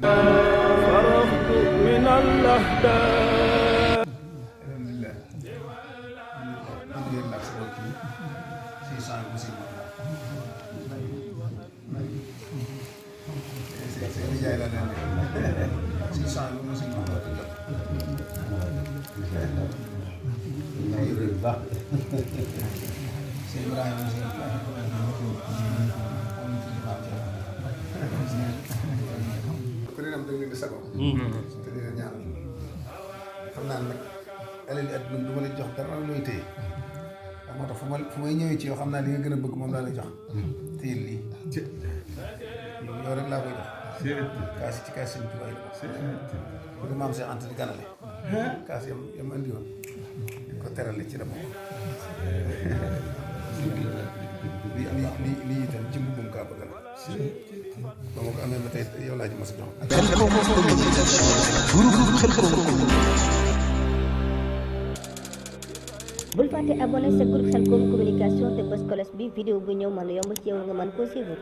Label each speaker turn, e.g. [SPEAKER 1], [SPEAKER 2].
[SPEAKER 1] فرغت من اللهداء
[SPEAKER 2] ku ne am da leen di sagoo te di leen ñaanal xam naa nag alal adduna du ma la jox dara looy téye ndax moo tax fu may ñëwee ci yow xam naa li nga gën a bëgg moom laa lay jox téye lii yow rek laa koy jox kaas ci kaas seen tubaay bu du maam see ant di ganale kaas yam andi woon ko terale ci la bokk lii itam ci mbubbum kaa bëgg la ba ma ko amee ba tey yow laa ci mos a jox
[SPEAKER 3] bul fàtte abonné sa groupe Khelcom communication te bës cloche bi vidéo bu ñëw mën a yomb ci yow nga mën koo suivre